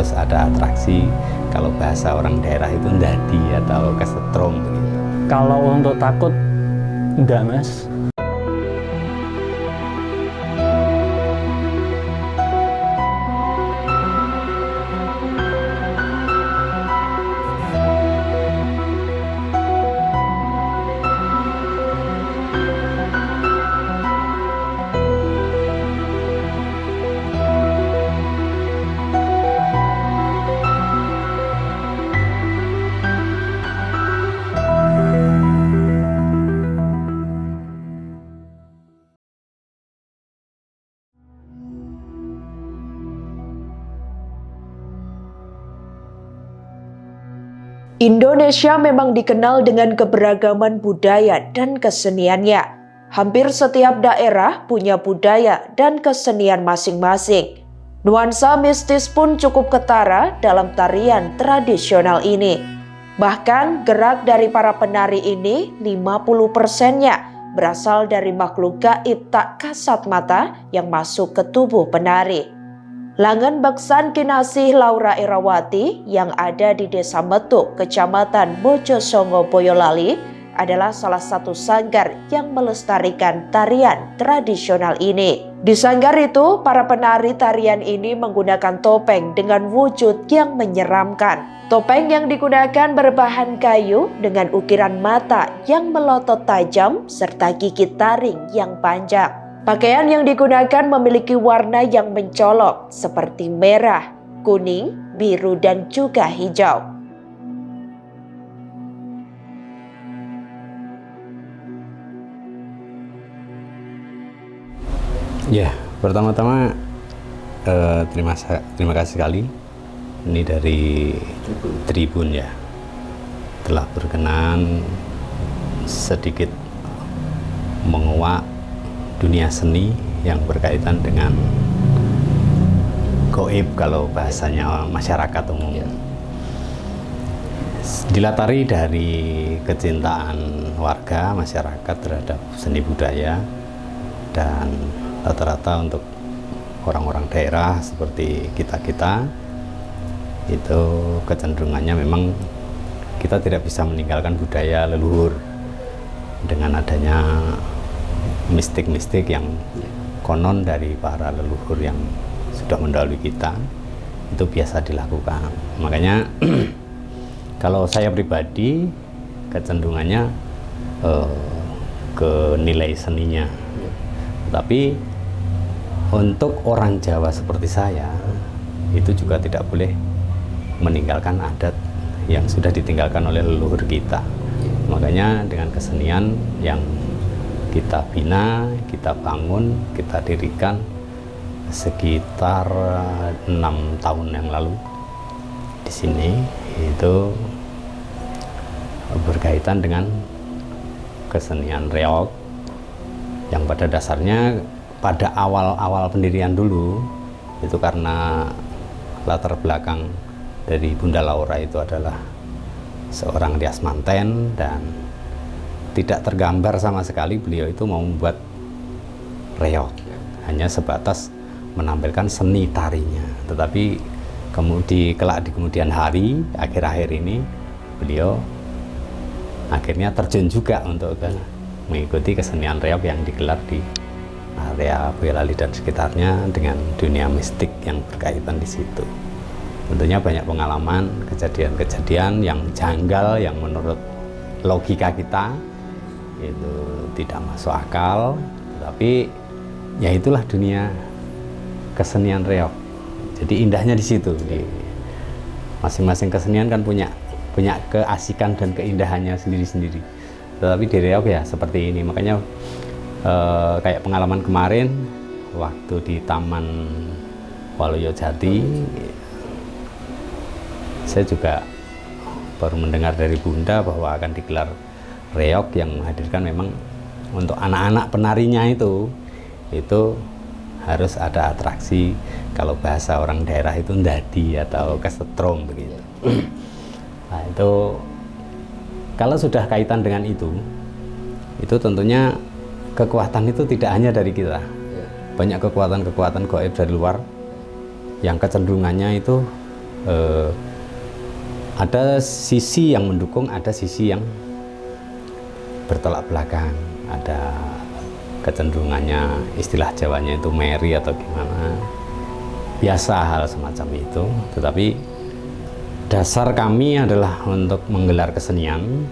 harus ada atraksi. Kalau bahasa orang daerah itu ndadi atau kesetrum begitu. Kalau untuk takut, enggak mas. Indonesia memang dikenal dengan keberagaman budaya dan keseniannya. Hampir setiap daerah punya budaya dan kesenian masing-masing. Nuansa mistis pun cukup ketara dalam tarian tradisional ini. Bahkan gerak dari para penari ini 50%-nya berasal dari makhluk gaib tak kasat mata yang masuk ke tubuh penari. Langen Beksan Kinasih Laura Irawati yang ada di Desa Metuk, Kecamatan Mojosongo, Boyolali adalah salah satu sanggar yang melestarikan tarian tradisional ini. Di sanggar itu, para penari tarian ini menggunakan topeng dengan wujud yang menyeramkan. Topeng yang digunakan berbahan kayu dengan ukiran mata yang melotot tajam serta gigi taring yang panjang. Pakaian yang digunakan memiliki warna yang mencolok seperti merah, kuning, biru, dan juga hijau. Ya, pertama-tama terima kasih sekali. Ini dari Tribun ya, telah berkenan sedikit menguak dunia seni yang berkaitan dengan gaib kalau bahasanya masyarakat umum. Dilatari dari kecintaan warga masyarakat terhadap seni budaya, dan rata-rata untuk orang-orang daerah seperti kita-kita itu kecenderungannya memang kita tidak bisa meninggalkan budaya leluhur. Dengan adanya mistik-mistik yang konon dari para leluhur yang sudah mendahului kita, itu biasa dilakukan. Makanya kalau saya pribadi kecenderungannya ke nilai seninya. Tapi untuk orang Jawa seperti saya, itu juga tidak boleh meninggalkan adat yang sudah ditinggalkan oleh leluhur kita. Makanya dengan kesenian yang kita bina, kita bangun, kita dirikan sekitar 6 tahun yang lalu di sini, itu berkaitan dengan kesenian reog yang pada dasarnya pada awal-awal pendirian dulu itu karena latar belakang dari Bunda Laura itu adalah seorang rias manten, dan tidak tergambar sama sekali beliau itu mau membuat reog, hanya sebatas menampilkan seni tarinya. Tetapi kelak di kemudian hari, akhir-akhir ini beliau akhirnya terjun juga untuk mengikuti kesenian reog yang digelar di area Boyolali dan sekitarnya dengan dunia mistik yang berkaitan di situ. Tentunya banyak pengalaman, kejadian-kejadian yang janggal, yang menurut logika kita itu tidak masuk akal, tetapi ya itulah dunia kesenian reog. Jadi indahnya di situ. Di masing-masing kesenian kan punya keasikan dan keindahannya sendiri-sendiri. Tetapi di reog ya seperti ini. Makanya kayak pengalaman kemarin waktu di Taman Walojati, saya juga baru mendengar dari Bunda bahwa akan digelar reog yang menghadirkan memang untuk anak-anak penarinya itu harus ada atraksi. Kalau bahasa orang daerah itu ndadi atau kesetrum begitu. Nah, itu kalau sudah kaitan dengan itu tentunya kekuatan itu tidak hanya dari kita. Banyak kekuatan-kekuatan gaib dari luar yang kecenderungannya itu ada sisi yang mendukung, ada sisi yang bertolak belakang, ada kecenderungannya, istilah Jawanya itu meri atau gimana, biasa hal semacam itu. Tetapi dasar kami adalah untuk menggelar kesenian,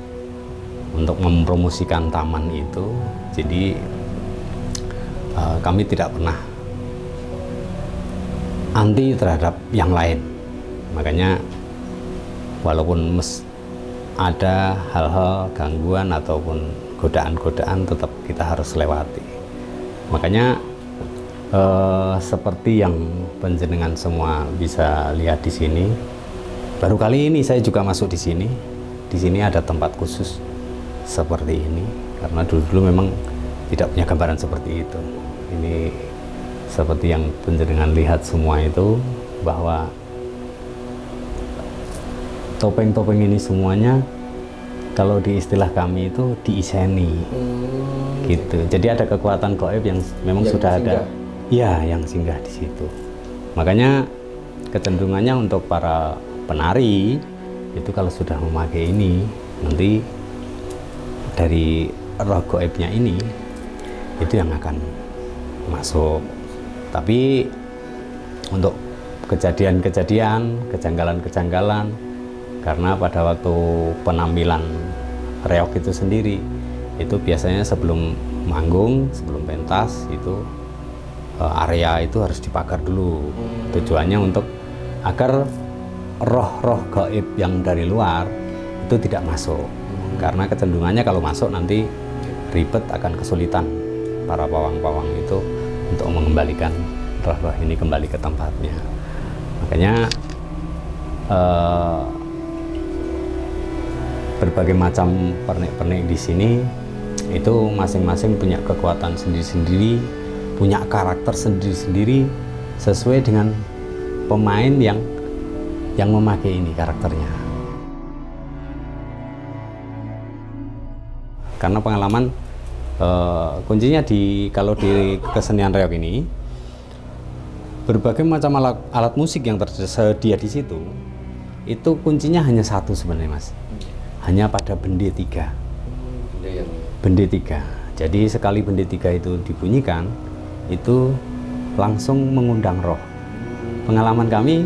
untuk mempromosikan taman itu. Jadi kami tidak pernah anti terhadap yang lain. Makanya walaupun ada hal-hal gangguan ataupun godaan-godaan, tetap kita harus lewati. Makanya seperti yang panjenengan semua bisa lihat di sini, baru kali ini saya juga masuk di sini. Di sini ada tempat khusus seperti ini, karena dulu memang tidak punya gambaran seperti itu. Ini seperti yang panjenengan lihat semua itu, bahwa topeng-topeng ini semuanya kalau di istilah kami itu diiseni, gitu. Jadi ada kekuatan gaib yang memang yang sudah singgah. Ada, ya, yang singgah di situ. Makanya kecenderungannya untuk para penari itu kalau sudah memakai ini, nanti dari roh gaibnya ini itu yang akan masuk. Tapi untuk kejadian-kejadian, kejanggalan-kejanggalan, karena pada waktu penampilan reog itu sendiri, itu biasanya sebelum manggung, sebelum pentas itu area itu harus dibakar dulu. Tujuannya untuk agar roh-roh gaib yang dari luar itu tidak masuk. Karena kecenderungannya kalau masuk nanti ribet, akan kesulitan para pawang-pawang itu untuk mengembalikan roh-roh ini kembali ke tempatnya. Makanya berbagai macam pernik-pernik di sini itu masing-masing punya kekuatan sendiri-sendiri, punya karakter sendiri-sendiri sesuai dengan pemain yang memakai ini karakternya. Karena pengalaman kuncinya kalau di kesenian reog ini, berbagai macam alat musik yang tersedia di situ, itu kuncinya hanya satu sebenarnya, Mas. Hanya pada bende 3. Bende 3. Jadi sekali bende 3 itu dibunyikan, itu langsung mengundang roh. Pengalaman kami,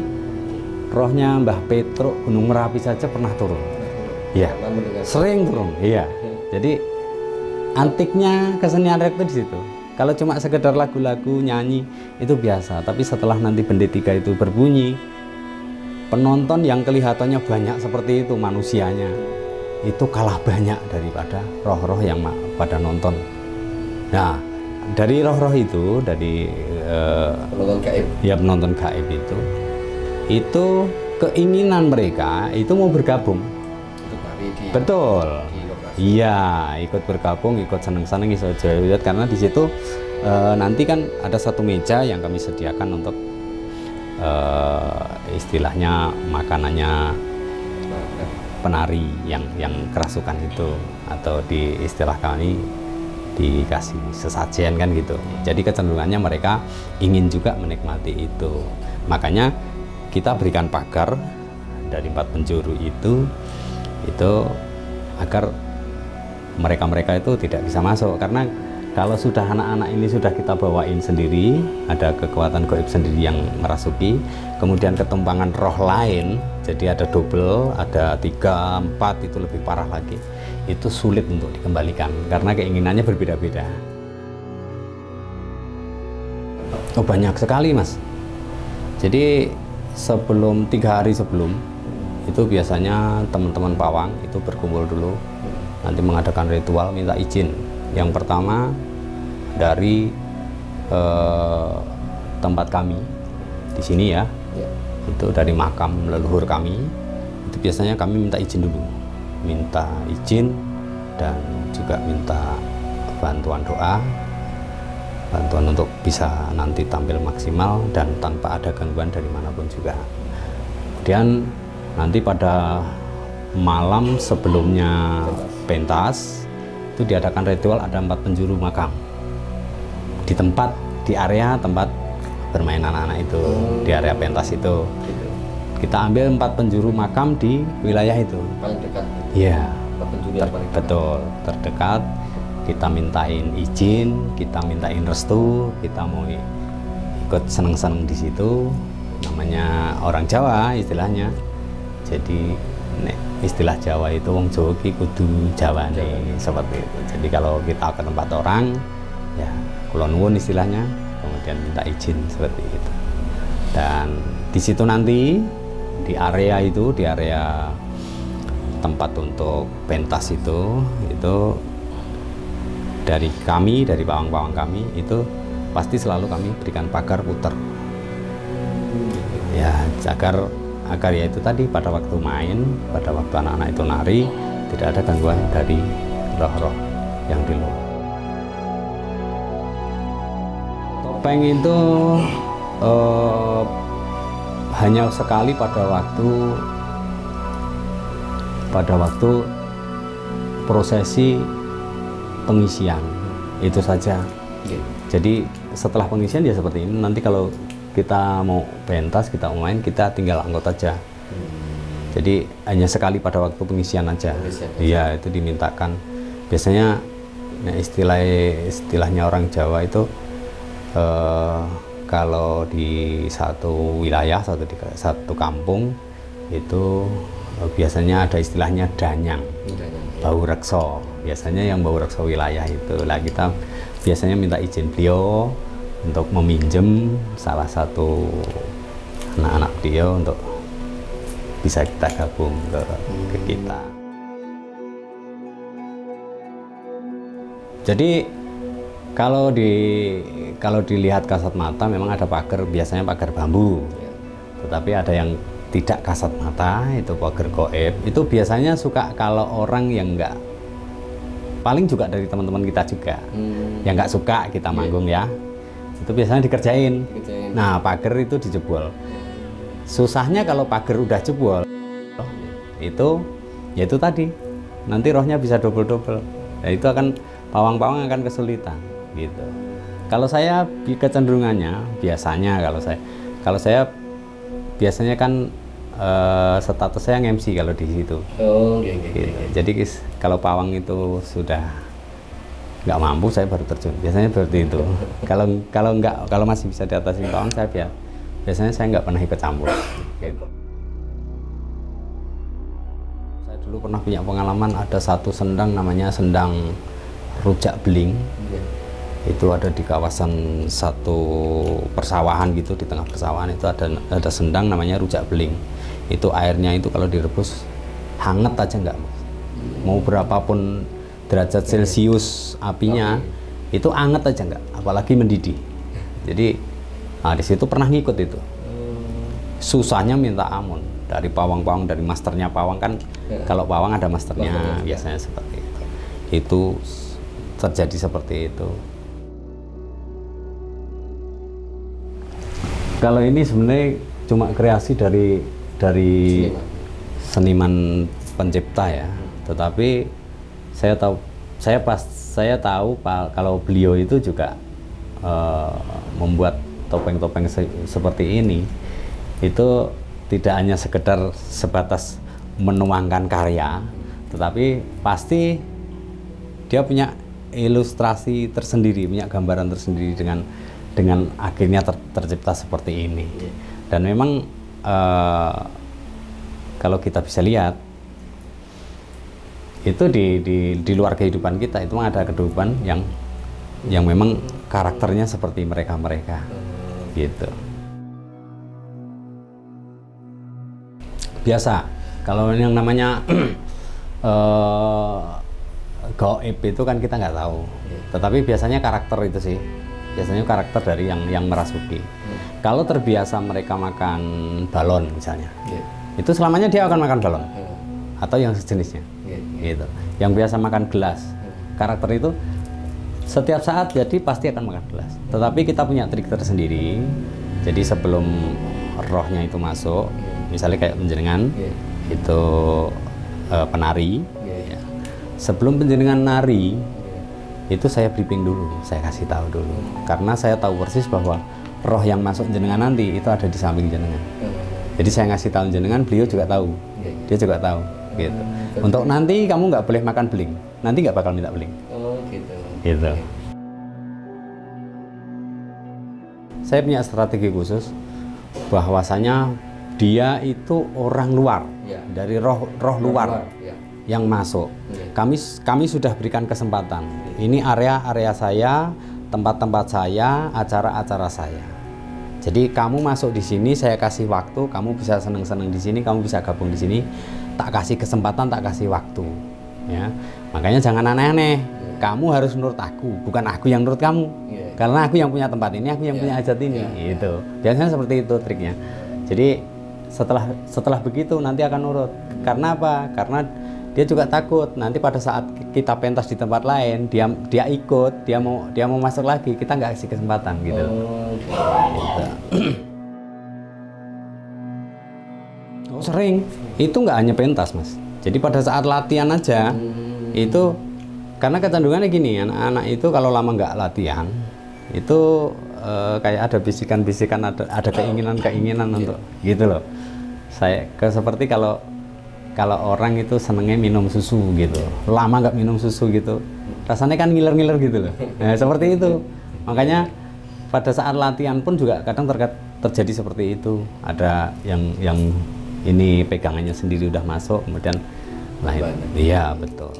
rohnya Mbah Petruk Gunung Merapi saja pernah turun. Iya, sering turun. Iya. Jadi antiknya kesenian reog itu di situ. Kalau cuma sekedar lagu-lagu nyanyi itu biasa, tapi setelah nanti bende 3 itu berbunyi, penonton yang kelihatannya banyak seperti itu manusianya, itu kalah banyak daripada roh-roh yang pada nonton. Nah, dari roh-roh itu, dari penonton gaib, ya penonton gaib itu keinginan mereka itu mau bergabung. Betul. Iya, ikut bergabung, ikut seneng-seneng, iso joget, karena di situ nanti kan ada satu meja yang kami sediakan untuk istilahnya makanannya penari yang kerasukan itu, atau di istilah kami dikasih sesajen kan gitu. Jadi kecenderungannya mereka ingin juga menikmati itu. Makanya kita berikan pagar dari 4 penjuru itu agar mereka itu tidak bisa masuk. Karena kalau sudah anak-anak ini sudah kita bawain sendiri, ada kekuatan gaib sendiri yang merasuki, kemudian ketumpangan roh lain, jadi ada double, ada 3, 4, itu lebih parah lagi. Itu sulit untuk dikembalikan karena keinginannya berbeda-beda. Oh, banyak sekali, Mas. Jadi 3 hari sebelum itu biasanya teman-teman pawang itu berkumpul dulu, nanti mengadakan ritual minta izin. Yang pertama dari tempat kami di sini ya, itu dari makam leluhur kami. Itu biasanya kami minta izin dulu, minta izin dan juga minta bantuan doa, bantuan untuk bisa nanti tampil maksimal dan tanpa ada gangguan dari manapun juga. Kemudian nanti pada malam sebelumnya pentas itu diadakan ritual, ada 4 penjuru makam di area tempat bermain anak-anak itu, di area pentas itu. kita ambil 4 penjuru makam di wilayah itu. Paling dekat. Iya. Penjuru yang paling dekat. Betul, terdekat. Kita mintain izin, kita mintain restu, kita mau ikut seneng-seneng di situ. Namanya orang Jawa istilahnya. Jadi istilah Jawa itu wong Jawa ki kudu Jawa nih, seperti itu. Jadi kalau kita ke tempat orang, ya kula nuwun istilahnya, kemudian minta izin seperti itu. Dan di situ nanti di area tempat untuk pentas itu dari kami, dari pawang-pawang kami itu pasti selalu kami berikan pagar puter. Ya, agar ya itu tadi pada waktu main, pada waktu anak-anak itu nari tidak ada gangguan dari roh-roh yang di luar. Topeng itu hanya sekali pada waktu prosesi pengisian itu saja. Jadi setelah pengisian ya seperti ini. Nanti kalau kita mau pentas, kita mau main, kita tinggal angkut aja. Jadi hanya sekali pada waktu pengisian aja. Iya, itu dimintakan. Biasanya istilahnya orang Jawa itu kalau di satu wilayah, satu kampung itu biasanya ada istilahnya danyang, bau rekso. Biasanya yang bau rekso wilayah itu. Lah kita biasanya minta izin beliau untuk meminjam salah satu anak-anak beliau untuk bisa kita gabung ke kita. Jadi kalau dilihat kasat mata memang ada pagar, biasanya pagar bambu. Tetapi ada yang tidak kasat mata, itu pagar goib. Itu biasanya suka kalau orang yang enggak, paling juga dari teman-teman kita juga, yang nggak suka kita manggung ya, itu biasanya dikerjain. Nah, pagar itu dijebol. Susahnya kalau pagar udah jebol, itu ya itu tadi, nanti rohnya bisa double-double. Nah, itu akan pawang-pawang akan kesulitan gitu. Kalau saya kecenderungannya biasanya kalau saya biasanya kan status saya MC kalau di situ. Gitu. Jadi kalau pawang itu sudah nggak mampu, saya baru terjun. Biasanya seperti itu. Kalau masih bisa diatasi pawang, biasanya saya nggak pernah ikut campur. Gitu. Saya dulu pernah punya pengalaman, ada satu sendang namanya sendang rujak beling. Itu ada di kawasan satu persawahan gitu, di tengah persawahan itu ada sendang namanya rujak beling. Itu airnya itu kalau direbus hangat aja nggak, mau berapapun derajat Celcius apinya itu anget aja nggak, apalagi mendidih. Jadi di situ pernah ngikut itu. Susahnya minta ampun dari pawang-pawang, dari masternya pawang kan. Kalau pawang ada masternya biasanya seperti itu. Itu terjadi seperti itu. Kalau ini sebenarnya cuma kreasi dari seniman pencipta ya, tetapi saya tahu kalau beliau itu juga membuat topeng-topeng seperti ini itu tidak hanya sekedar sebatas menuangkan karya, tetapi pasti dia punya ilustrasi tersendiri, punya gambaran tersendiri dengan akhirnya tercipta seperti ini. Dan memang kalau kita bisa lihat itu di luar kehidupan kita itu ada kehidupan yang memang karakternya seperti mereka gitu. Biasa kalau yang namanya gaib itu kan kita nggak tahu, tetapi biasanya karakter itu sih, biasanya karakter dari yang merasuki. Kalau terbiasa mereka makan balon misalnya, itu selamanya dia akan makan balon atau yang sejenisnya, gitu. Yang biasa makan gelas, karakter itu setiap saat jadi pasti akan makan gelas. Tetapi kita punya trik tersendiri. Jadi sebelum rohnya itu masuk, misalnya kayak penjenengan itu penari, ya. Sebelum penjenengan nari itu saya briefing dulu, saya kasih tahu dulu, karena saya tahu persis bahwa roh yang masuk jenengan nanti itu ada di samping jenengan. Jadi saya ngasih tahu jenengan, beliau juga tahu, dia juga tahu gitu. Untuk nanti kamu nggak boleh makan beling, nanti nggak bakal minta beling. Oh gitu. Gitu. Saya punya strategi khusus bahwasanya dia itu orang luar, Ya. dari roh luar Ya. yang masuk. Ya. Kami sudah berikan kesempatan. Ini area saya, tempat-tempat saya, acara-acara saya. Jadi kamu masuk di sini, saya kasih waktu, kamu bisa seneng-seneng di sini, kamu bisa gabung di sini. Tak kasih kesempatan, tak kasih waktu. Ya, makanya jangan aneh-aneh. Kamu harus nurut aku, bukan aku yang nurut kamu. Ya. Karena aku yang punya tempat ini, aku yang punya hajat ini. Gitu. Biasanya seperti itu triknya. Jadi setelah begitu nanti akan nurut. Karena apa? Karena dia juga takut nanti pada saat kita pentas di tempat lain dia ikut, dia mau masuk lagi, kita nggak kasih kesempatan gitu. Gitu. Oh, sering itu nggak hanya pentas mas, jadi pada saat latihan aja itu, karena kecenderungannya gini, anak-anak itu kalau lama nggak latihan itu kayak ada bisikan-bisikan, ada keinginan untuk gitu loh. Seperti kalau orang itu senengnya minum susu gitu, lama nggak minum susu gitu, rasanya kan ngiler-ngiler gitu loh. Nah, seperti itu. Makanya pada saat latihan pun juga kadang terjadi seperti itu. Ada yang ini pegangannya sendiri udah masuk, kemudian lahir. Iya betul.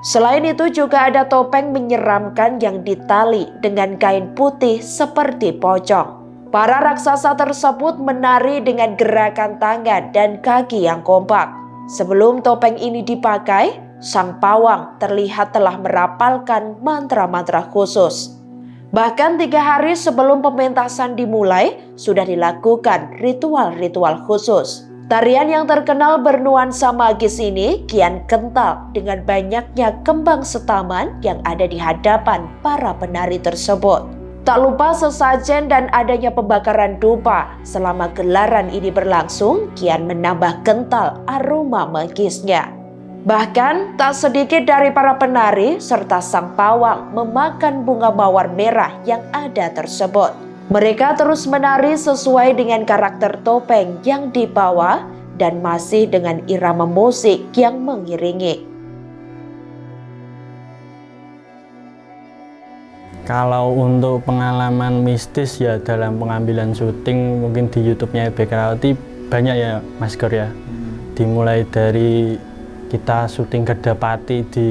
Selain itu juga ada topeng menyeramkan yang ditali dengan kain putih seperti pocong. Para raksasa tersebut menari dengan gerakan tangan dan kaki yang kompak. Sebelum topeng ini dipakai, sang pawang terlihat telah merapalkan mantra-mantra khusus. Bahkan 3 hari sebelum pementasan dimulai, sudah dilakukan ritual-ritual khusus. Tarian yang terkenal bernuansa magis ini kian kental dengan banyaknya kembang setaman yang ada di hadapan para penari tersebut. Tak lupa sesajen dan adanya pembakaran dupa selama gelaran ini berlangsung kian menambah kental aroma magisnya. Bahkan tak sedikit dari para penari serta sang pawang memakan bunga mawar merah yang ada tersebut. Mereka terus menari sesuai dengan karakter topeng yang dibawa dan masih dengan irama musik yang mengiringi. Kalau untuk pengalaman mistis ya dalam pengambilan syuting mungkin di YouTube-nya EB Keraoti banyak ya Mas Gor ya. Dimulai dari kita syuting Gerdapati di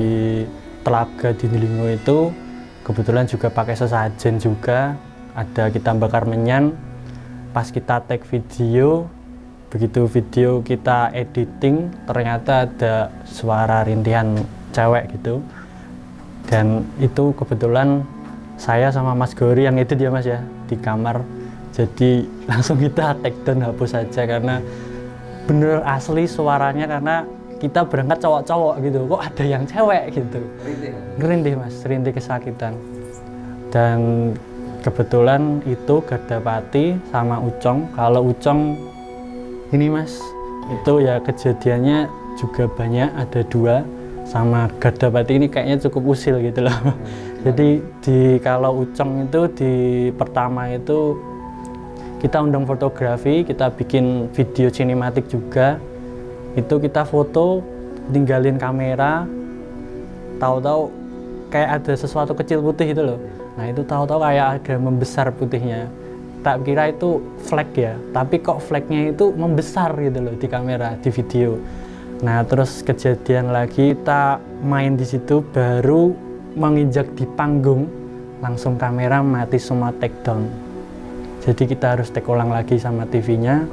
Telaga di Delingo itu kebetulan juga pakai sesajen juga, ada kita bakar menyan. Pas kita take video, begitu video kita editing ternyata ada suara rintihan cewek gitu. Dan itu kebetulan saya sama Mas Gori yang edit ya Mas ya di kamar, jadi langsung kita take down, hapus saja karena bener asli suaranya, karena kita berangkat cowok-cowok gitu, kok ada yang cewek gitu. Ngerintih Mas, rintih kesakitan. Dan kebetulan itu Gerdapati sama Ucong. Kalau Ucong ini Mas, itu ya kejadiannya juga banyak, ada 2. Sama Gerdapati ini kayaknya cukup usil gitu loh. Jadi kalau Ucong itu di pertama itu kita undang fotografi, kita bikin video sinematik juga. Itu kita foto, tinggalin kamera, tahu-tahu kayak ada sesuatu kecil putih itu loh. Nah itu tahu-tahu kayak ada membesar putihnya. Tak kira itu flag ya, tapi kok flagnya itu membesar gitu loh di kamera, di video. Nah terus kejadian lagi kita main di situ, baru menginjak di panggung langsung kamera mati semua, take down. Jadi kita harus take ulang lagi sama TV-nya.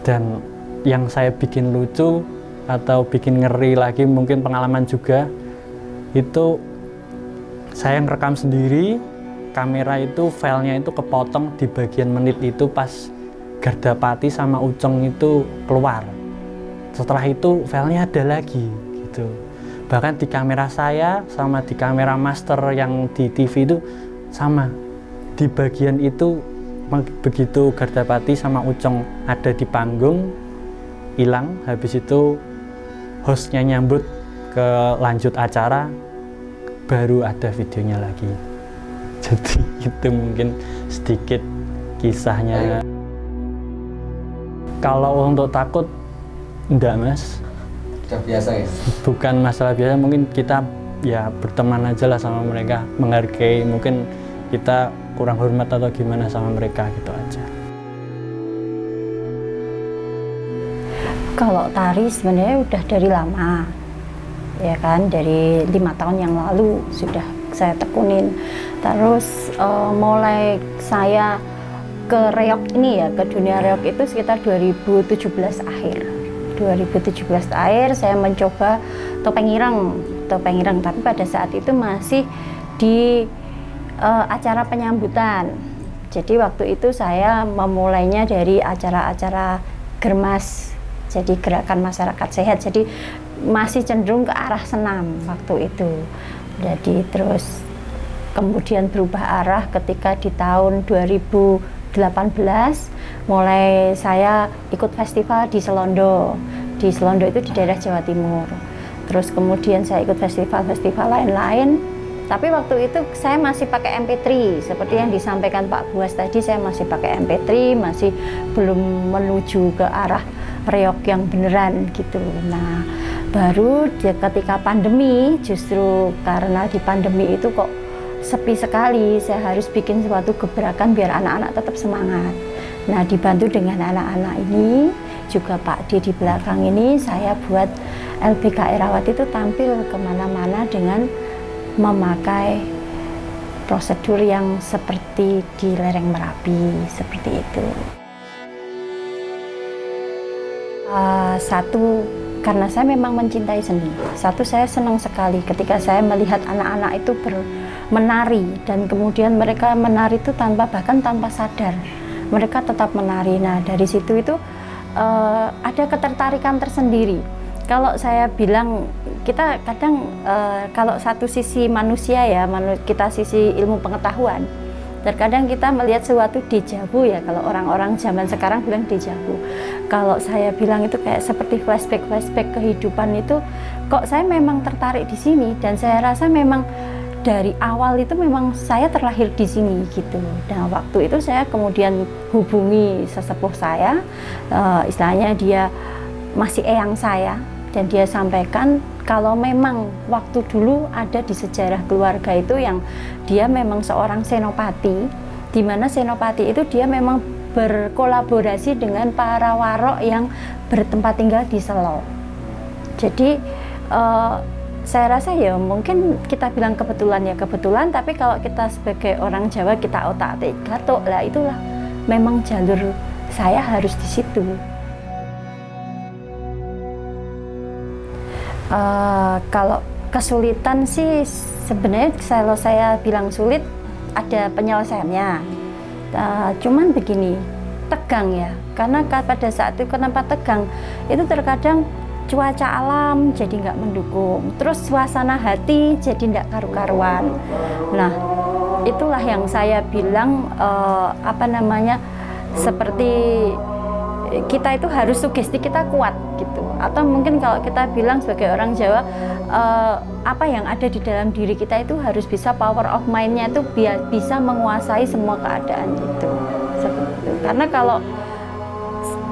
Dan yang saya bikin lucu atau bikin ngeri lagi, mungkin pengalaman juga, itu saya ngerekam sendiri, kamera itu filenya itu kepotong di bagian menit itu pas Gerdapati sama Ucong itu keluar. Setelah itu filenya ada lagi gitu. Bahkan di kamera saya sama di kamera master yang di TV itu sama. Di bagian itu begitu Gerdapati sama Ucong ada di panggung, hilang. Habis itu hostnya nyambut ke lanjut acara, baru ada videonya lagi. Jadi itu mungkin sedikit kisahnya. Kalau untuk takut, enggak Mas. Sudah biasa ya? Bukan masalah biasa, mungkin kita ya berteman aja lah sama mereka, menghargai, mungkin kita kurang hormat atau gimana sama mereka gitu aja. Kalau tari sebenarnya udah dari lama, ya kan, dari 5 tahun yang lalu sudah saya tekunin. Terus mulai saya ke reog ini ya, ke dunia reog itu sekitar 2017 akhir. 2017 akhir saya mencoba topeng ireng, tapi pada saat itu masih di acara penyambutan. Jadi waktu itu saya memulainya dari acara-acara germas, jadi gerakan masyarakat sehat, jadi masih cenderung ke arah senam waktu itu. Jadi terus kemudian berubah arah ketika di tahun 2018 mulai saya ikut festival di Selondo. Di Selondo itu di daerah Jawa Timur. Terus kemudian saya ikut festival-festival lain-lain. Tapi waktu itu saya masih pakai MP3, seperti yang disampaikan Pak Buas tadi, saya masih pakai MP3, masih belum menuju ke arah reog yang beneran gitu. Nah, baru ketika pandemi, justru karena di pandemi itu kok sepi sekali, saya harus bikin suatu gebrakan biar anak-anak tetap semangat. Nah, dibantu dengan anak-anak ini, juga Pak D di belakang ini, saya buat LBK Erawati itu tampil kemana-mana dengan memakai prosedur yang seperti di lereng Merapi, seperti itu. Satu, karena saya memang mencintai seni. Satu, saya senang sekali ketika saya melihat anak-anak itu menari, dan kemudian mereka menari itu bahkan tanpa sadar. Mereka tetap menari. Nah, dari situ itu ada ketertarikan tersendiri. Kalau saya bilang, kita kadang kalau satu sisi manusia ya, kita sisi ilmu pengetahuan, terkadang kita melihat sesuatu dejavu ya, kalau orang-orang zaman sekarang bilang dejavu. Kalau saya bilang itu kayak seperti flashback kehidupan itu, kok saya memang tertarik di sini, dan saya rasa memang dari awal itu memang saya terlahir di sini gitu. Nah, waktu itu saya kemudian hubungi sesepuh saya, istilahnya dia masih eyang saya, dan dia sampaikan kalau memang waktu dulu ada di sejarah keluarga itu yang dia memang seorang senopati, di mana senopati itu dia memang berkolaborasi dengan para warok yang bertempat tinggal di Selo. Jadi saya rasa ya mungkin kita bilang kebetulan ya kebetulan, tapi kalau kita sebagai orang Jawa kita otak-atik gatuk lah, itulah memang jalur saya harus di situ. Kalau kesulitan sih sebenarnya kalau saya bilang sulit ada penyelesaiannya. Cuman begini, tegang ya, karena pada saat itu kenapa tegang, itu terkadang cuaca alam jadi nggak mendukung, terus suasana hati jadi nggak karu-karuan. Nah, itulah yang saya bilang seperti kita itu harus sugesti kita kuat gitu, atau mungkin kalau kita bilang sebagai orang Jawa, apa yang ada di dalam diri kita itu harus bisa power of mind-nya itu biar bisa menguasai semua keadaan itu. Seperti itu. Karena kalau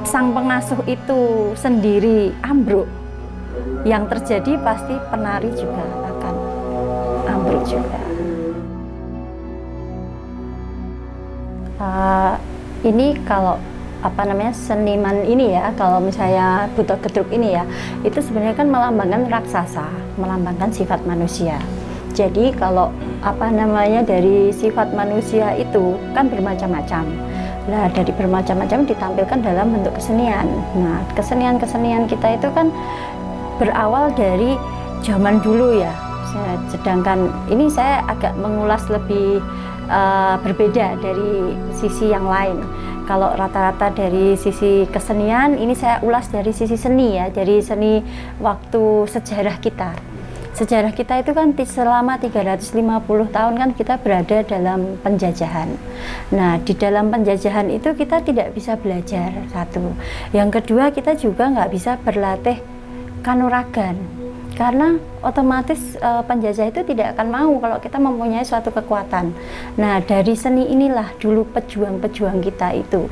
sang pengasuh itu sendiri ambruk, yang terjadi pasti penari juga akan ambruk juga. Ini kalau seniman ini ya, kalau misalnya Buto Gedruk ini ya, itu sebenarnya kan melambangkan raksasa, melambangkan sifat manusia. Jadi kalau dari sifat manusia itu kan bermacam-macam. Nah, dari bermacam-macam ditampilkan dalam bentuk kesenian. Nah, kesenian-kesenian kita itu kan berawal dari zaman dulu ya. Sedangkan ini saya agak mengulas lebih berbeda dari sisi yang lain. Kalau rata-rata dari sisi kesenian, ini saya ulas dari sisi seni ya, dari seni waktu sejarah kita. Sejarah kita itu kan selama 350 tahun kan kita berada dalam penjajahan. Nah, di dalam penjajahan itu kita tidak bisa belajar, satu. Yang kedua, kita juga nggak bisa berlatih kanuragan. Karena otomatis penjajah itu tidak akan mau kalau kita mempunyai suatu kekuatan. Nah, dari seni inilah dulu pejuang-pejuang kita itu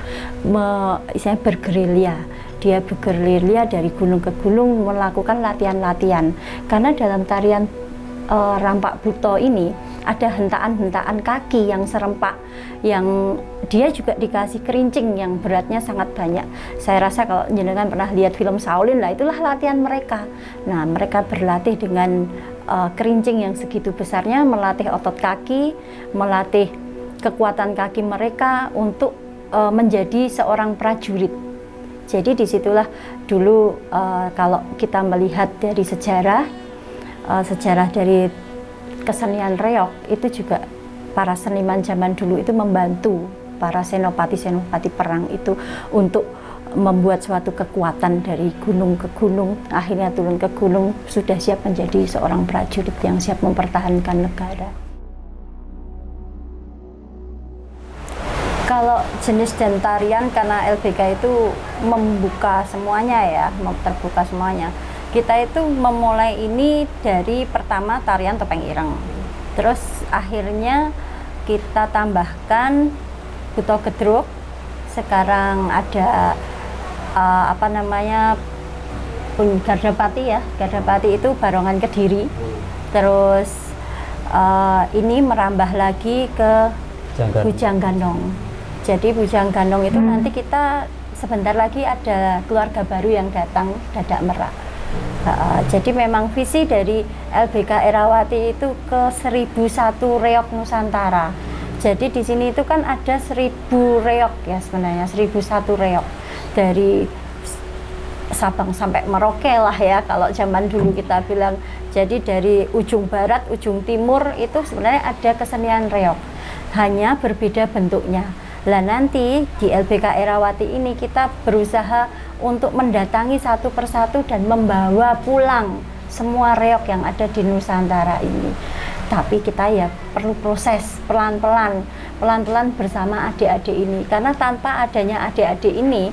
istilahnya bergerilya. Dia bergerilya dari gunung ke gunung melakukan latihan-latihan. Karena dalam tarian Rampak Buto ini ada hentaan-hentaan kaki yang serempak, yang dia juga dikasih kerincing yang beratnya sangat banyak. Saya rasa kalau jenengan pernah lihat film Shaolin lah, itulah latihan mereka. Nah, mereka berlatih dengan kerincing yang segitu besarnya, melatih otot kaki, melatih kekuatan kaki mereka untuk menjadi seorang prajurit. Jadi disitulah dulu kalau kita melihat dari sejarah dari kesenian reog itu juga para seniman zaman dulu itu membantu para senopati-senopati perang itu untuk membuat suatu kekuatan dari gunung ke gunung, akhirnya turun ke gunung sudah siap menjadi seorang prajurit yang siap mempertahankan negara. Kalau jenis dan tarian, karena LBK itu membuka semuanya ya, terbuka semuanya. Kita itu memulai ini dari pertama tarian topeng ireng. Terus akhirnya kita tambahkan buto gedruk. Sekarang ada Gardapati ya. Gardapati itu barongan Kediri. Terus ini merambah lagi ke Bujang Gandong. Jadi Bujang Gandong itu nanti kita sebentar lagi ada keluarga baru yang datang, Dadak Merak. Jadi memang visi dari LBK Erawati itu ke 1001 reog Nusantara. Jadi di sini itu kan ada 1000 reog ya sebenarnya, 1001 reog dari Sabang sampai Merauke lah ya kalau zaman dulu kita bilang. Jadi dari ujung barat, ujung timur itu sebenarnya ada kesenian reog, hanya berbeda bentuknya. Lah nanti di LBK Erawati ini kita berusaha untuk mendatangi satu persatu dan membawa pulang semua reog yang ada di Nusantara ini. Tapi kita ya perlu proses pelan-pelan bersama adik-adik ini. Karena tanpa adanya adik-adik ini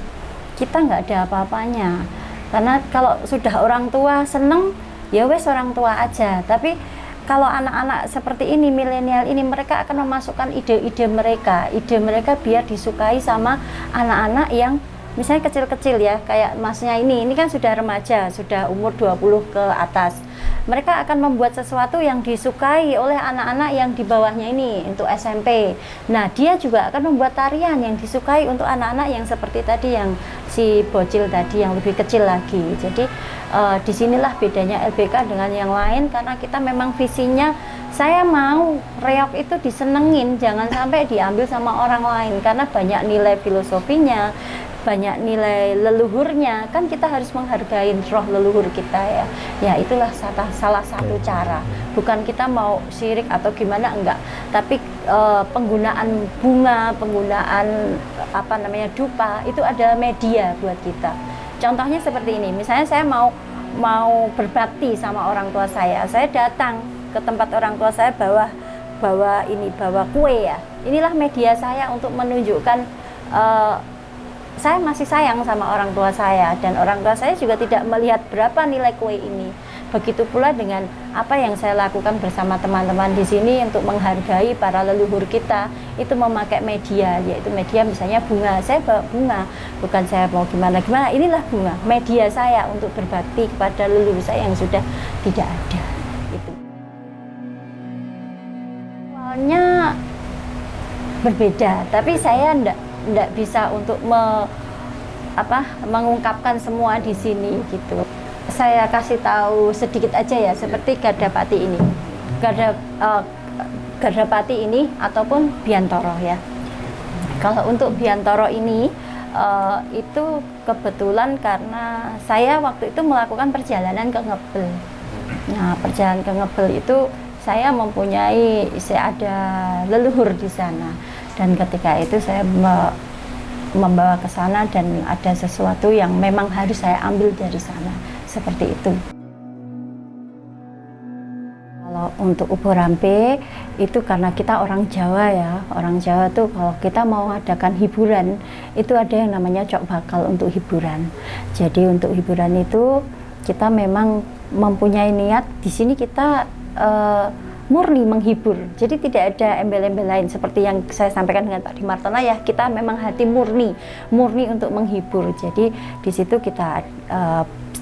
kita nggak ada apa-apanya. Karena kalau sudah orang tua seneng, ya wes orang tua aja. Tapi kalau anak-anak seperti ini, milenial ini, mereka akan memasukkan ide-ide mereka biar disukai sama anak-anak yang misalnya kecil-kecil ya, kayak masnya ini kan sudah remaja, sudah umur 20 ke atas. Mereka akan membuat sesuatu yang disukai oleh anak-anak yang di bawahnya ini, untuk SMP. Nah, dia juga akan membuat tarian yang disukai untuk anak-anak yang seperti tadi, yang si bocil tadi, yang lebih kecil lagi. Jadi disinilah bedanya LBK dengan yang lain, karena kita memang visinya, saya mau reog itu disenengin, jangan sampai diambil sama orang lain, karena banyak nilai filosofinya, banyak nilai leluhurnya. Kan kita harus menghargai roh leluhur kita ya. Ya itulah salah satu cara. Bukan kita mau syirik atau gimana, enggak. Tapi penggunaan bunga, penggunaan dupa itu adalah media buat kita. Contohnya seperti ini. Misalnya saya mau berbakti sama orang tua saya datang ke tempat orang tua saya bawa kue ya. Inilah media saya untuk menunjukkan saya masih sayang sama orang tua saya, dan orang tua saya juga tidak melihat berapa nilai kue ini. Begitu pula dengan apa yang saya lakukan bersama teman-teman di sini untuk menghargai para leluhur kita, itu memakai media, yaitu media misalnya bunga. Saya bawa bunga, bukan saya mau gimana-gimana, inilah bunga, media saya untuk berbakti kepada leluhur saya yang sudah tidak ada. Itu. Awalnya berbeda, tapi saya enggak bisa untuk mengungkapkan semua di sini gitu. Saya kasih tahu sedikit aja ya, seperti Gardapati ini. Gardapati ini ataupun Biantoro ya. Kalau untuk Biantoro ini itu kebetulan karena saya waktu itu melakukan perjalanan ke Ngebel. Nah, perjalanan ke Ngebel itu saya ada leluhur di sana. Dan ketika itu saya membawa ke sana, dan ada sesuatu yang memang harus saya ambil dari sana, seperti itu. Kalau untuk Ubo Rampe itu karena kita orang Jawa ya, orang Jawa tuh kalau kita mau adakan hiburan itu ada yang namanya cok bakal untuk hiburan. Jadi untuk hiburan itu kita memang mempunyai niat di sini kita murni menghibur. Jadi tidak ada embel-embel lain seperti yang saya sampaikan dengan Pak Dimartono ya. Kita memang hati murni untuk menghibur. Jadi di situ kita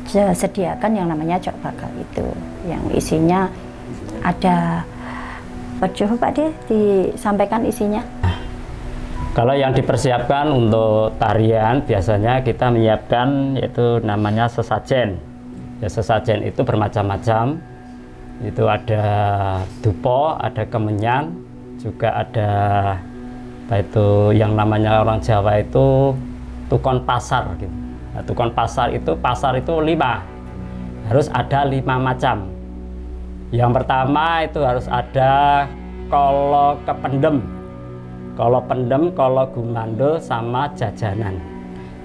sediakan yang namanya cok bakal itu, yang isinya ada. Coba Pak De disampaikan isinya. Kalau yang dipersiapkan untuk tarian biasanya kita menyiapkan yaitu namanya sesajen. Ya, sesajen itu bermacam-macam. Itu ada dupo, ada kemenyan, juga ada apa itu yang namanya orang Jawa itu tukon pasar gitu. Nah, tukon pasar itu 5. Harus ada 5 macam. Yang pertama itu harus ada kolo kependem, kolo gumandul sama jajanan.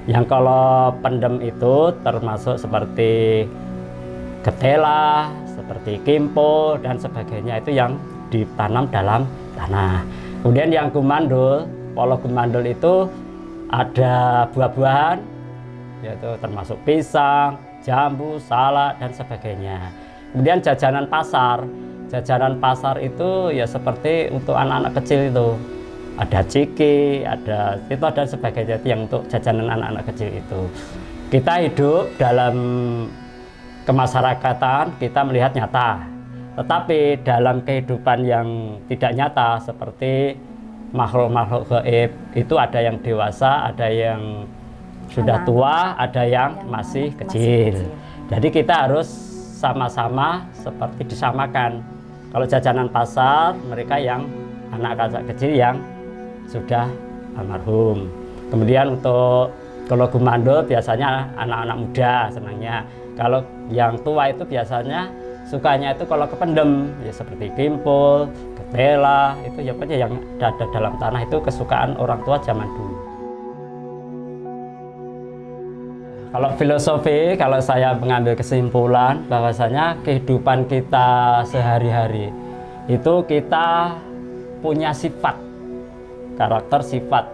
Yang kolo pendem itu termasuk seperti ketela, seperti kimpo dan sebagainya, itu yang ditanam dalam tanah. Kemudian yang gumandul, kolo gumandul itu ada buah-buahan, yaitu termasuk pisang, jambu, salak dan sebagainya. Kemudian jajanan pasar itu ya seperti untuk anak-anak kecil itu. Ada ciki, ada itu dan sebagainya, itu yang untuk jajanan anak-anak kecil itu. Kita hidup dalam kemasyarakatan, kita melihat nyata. Tetapi dalam kehidupan yang tidak nyata seperti makhluk-makhluk gaib, itu ada yang dewasa, ada yang sudah tua, ada yang masih kecil. Jadi kita harus sama-sama seperti disamakan. Kalau jajanan pasar, mereka yang anak-anak kecil yang sudah almarhum. Kemudian untuk kalau gumandul biasanya anak-anak muda senangnya. Kalau yang tua itu biasanya sukanya itu kalau kependem, ya seperti kimpul, ketela, itu ya pokoknya yang ada dalam tanah, itu kesukaan orang tua zaman dulu. Kalau filosofi, kalau saya mengambil kesimpulan bahwasanya kehidupan kita sehari-hari itu kita punya sifat, karakter sifat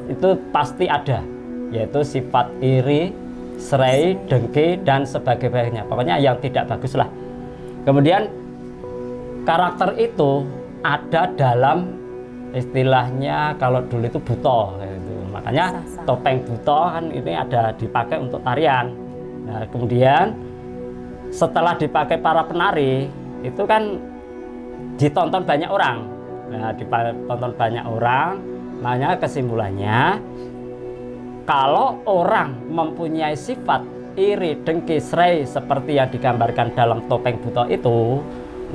itu pasti ada, yaitu sifat iri, serai, dengki dan sebagainya. Pokoknya yang tidak bagus lah. Kemudian karakter itu ada dalam istilahnya kalau dulu itu buto gitu. Makanya topeng buto kan ini ada dipakai untuk tarian. Nah, kemudian setelah dipakai para penari itu kan ditonton banyak orang. Nah, ditonton banyak orang, makanya kesimpulannya kalau orang mempunyai sifat iri, dengki, serai seperti yang digambarkan dalam topeng buto itu,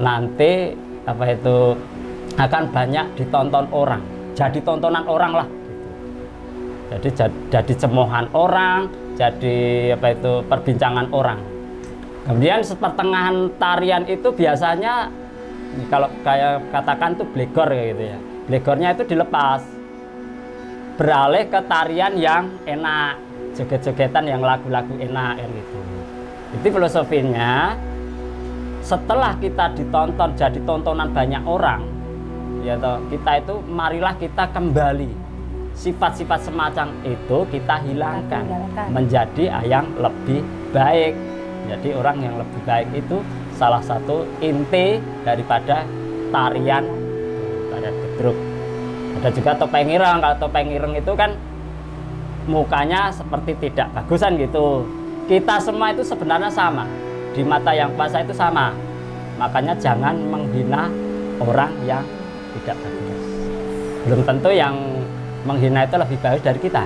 nanti apa itu akan banyak ditonton orang, jadi tontonan orang lah. Jadi cemoohan orang, jadi apa itu perbincangan orang. Kemudian sepertengahan tarian itu biasanya kalau kayak katakan itu blegor kayak gitu ya. Blegornya itu dilepas, beralih ke tarian yang enak, joget-jogetan yang lagu-lagu enak kan gitu. Itu filosofinya. Setelah kita ditonton jadi tontonan banyak orang, ya toh, kita itu marilah kita kembali sifat-sifat semacam itu kita hilangkan menjadi yang lebih baik. Jadi orang yang lebih baik itu salah satu inti daripada tarian gedruk. Ada juga topeng ireng. Kalau topeng ireng itu kan mukanya seperti tidak bagusan gitu. Kita semua itu sebenarnya sama, di mata yang kuasa itu sama. Makanya jangan menghina orang yang tidak bagus. Belum tentu yang menghina itu lebih baik dari kita.